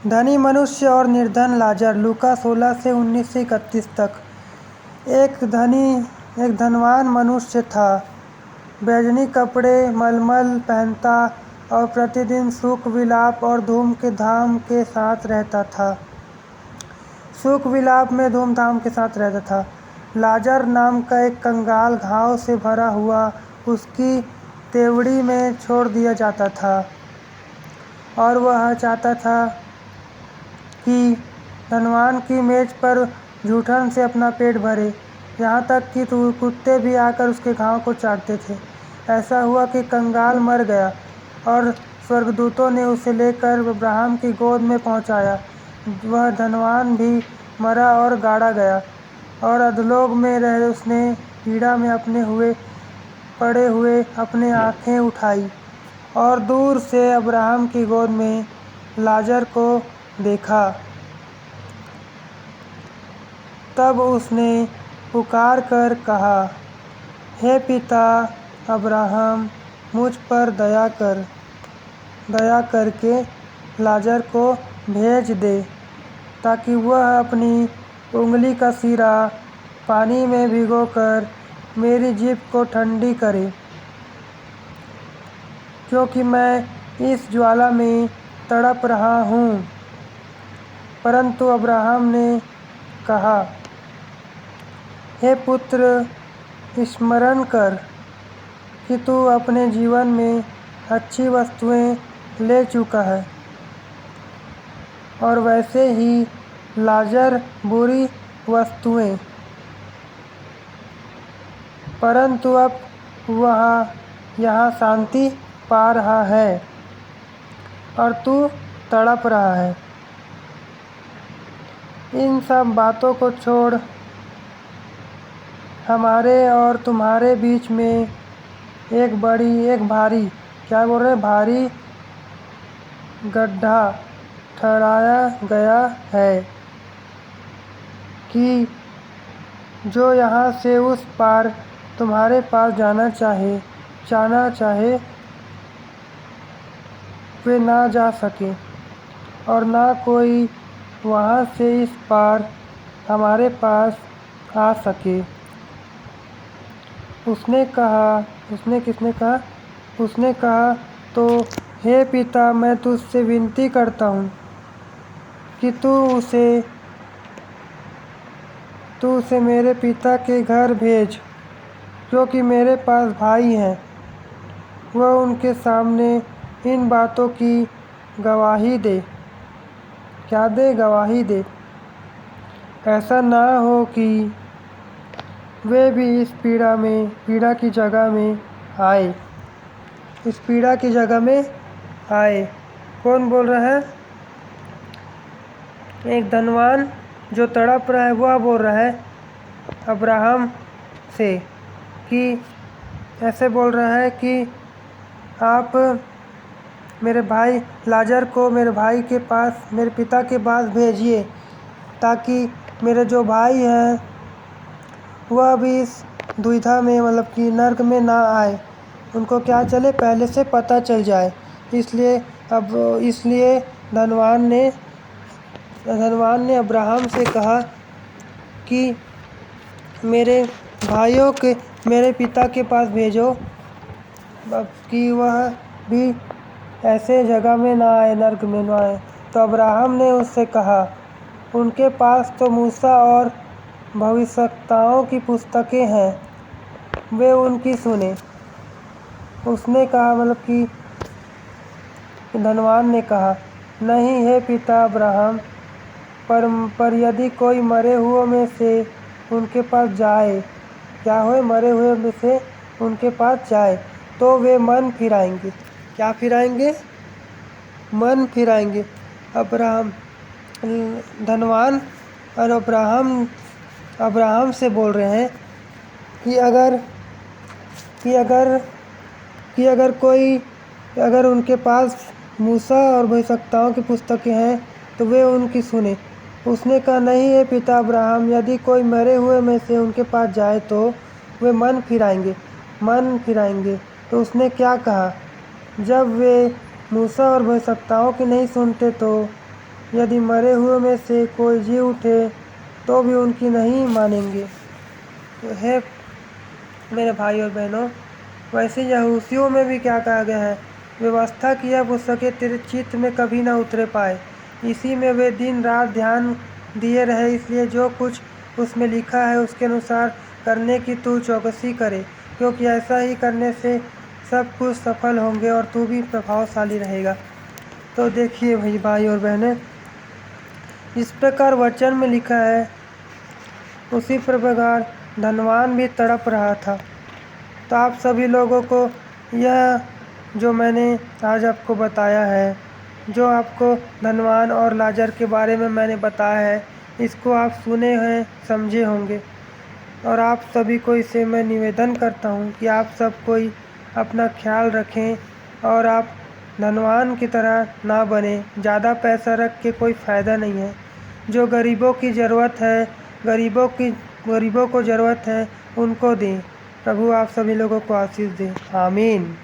धनी मनुष्य और निर्धन लाजर। लूका 16 से 19 से 31 तक। एक धनवान मनुष्य था। बैजनी कपड़े मलमल पहनता और प्रतिदिन सुख विलाप और धूमधाम के साथ रहता था। लाजर नाम का एक कंगाल घाव से भरा हुआ उसकी तेवड़ी में छोड़ दिया जाता था और वह चाहता था कि धनवान की मेज पर जूठन से अपना पेट भरे, यहाँ तक कि कुत्ते भी आकर उसके घाव को चाटते थे। ऐसा हुआ कि कंगाल मर गया और स्वर्गदूतों ने उसे लेकर अब्राहम की गोद में पहुँचाया। वह धनवान भी मरा और गाड़ा गया और अधोलोक में रह उसने पीड़ा में पड़े हुए अपने आँखें उठाई और दूर से अब्राहम की गोद में लाजर को देखा। तब उसने पुकार कर कहा, हे पिता अब्राहम, मुझ पर दया करके लाजर को भेज दे ताकि वह अपनी उंगली का सिरा पानी में भिगोकर मेरी जीभ को ठंडी करे, क्योंकि मैं इस ज्वाला में तड़प रहा हूँ। परंतु अब्राहम ने कहा, हे पुत्र, स्मरण कर कि तू अपने जीवन में अच्छी वस्तुएं ले चुका है और वैसे ही लाजर बुरी वस्तुएं, परंतु अब वह यहाँ शांति पा रहा है और तू तड़प रहा है। इन सब बातों को छोड़ हमारे और तुम्हारे बीच में एक भारी गड्ढा ठहराया गया है कि जो यहाँ से उस पार तुम्हारे पास जाना चाहे वे ना जा सके और ना कोई वहाँ से इस पार हमारे पास आ सके। उसने कहा, तो हे पिता, मैं तुझसे विनती करता हूँ कि तू उसे मेरे पिता के घर भेज, क्योंकि मेरे पास भाई हैं। वह उनके सामने इन बातों की गवाही दे। ऐसा ना हो कि वे भी इस पीड़ा की जगह में आए। कौन बोल रहा है? एक धनवान जो तड़प रहा है वह बोल रहा है अब्राहम से कि ऐसे बोल रहा है कि आप मेरे भाई लाजर को मेरे पिता के पास भेजिए, ताकि मेरे जो भाई हैं वह भी इस दुविधा में, मतलब कि नर्क में ना आए। उनको क्या चले पहले से पता चल जाए। इसलिए धनवान ने अब्राहम से कहा कि मेरे भाइयों के मेरे पिता के पास भेजो कि वह भी ऐसे जगह में ना आए, नर्क में ना आए। तो अब्राहम ने उससे कहा, उनके पास तो मूसा और भविष्यवक्ताओं की पुस्तकें हैं, वे उनकी सुने। उसने कहा, मतलब कि धनवान ने कहा, नहीं हे पिता अब्राहम, पर यदि कोई मरे हुओं में से उनके पास जाए, तो वे मन फिराएंगे। क्या फिराएंगे? मन फिराएंगे। धनवान और अब्राहम से बोल रहे हैं कि अगर उनके पास मूसा और भविष्यवक्ताओं की पुस्तकें हैं तो वे उनकी सुने। उसने कहा, नहीं है पिता अब्राहम, यदि कोई मरे हुए में से उनके पास जाए तो वे मन फिराएंगे। तो उसने क्या कहा, जब वे मूसा और भविष्यवक्ताओं की नहीं सुनते तो यदि मरे हुए में से कोई जी उठे तो भी उनकी नहीं मानेंगे। तो है मेरे भाई और बहनों, वैसे यहोशू में भी क्या कहा गया है, व्यवस्था की यह पुस्तकें तेरे चित्त में कभी न उतरे पाए, इसी में वे दिन रात ध्यान दिए रहे, इसलिए जो कुछ उसमें लिखा है उसके अनुसार करने की तू चौकसी करे, क्योंकि ऐसा ही करने से सब कुछ सफल होंगे और तू भी प्रभावशाली रहेगा। तो देखिए भाई और बहनें, इस प्रकार वचन में लिखा है, उसी प्रकार धनवान भी तड़प रहा था। तो आप सभी लोगों को यह जो मैंने आज आपको बताया है, जो आपको धनवान और लाजर के बारे में मैंने बताया है, इसको आप सुने हैं, समझे होंगे। और आप सभी को इससे मैं निवेदन करता हूँ कि आप सब कोई अपना ख्याल रखें और आप धनवान की तरह ना बने। ज़्यादा पैसा रख के कोई फ़ायदा नहीं है। जो गरीबों की ज़रूरत है, गरीबों को ज़रूरत है, उनको दें। प्रभु आप सभी लोगों को आशीष दे। आमीन।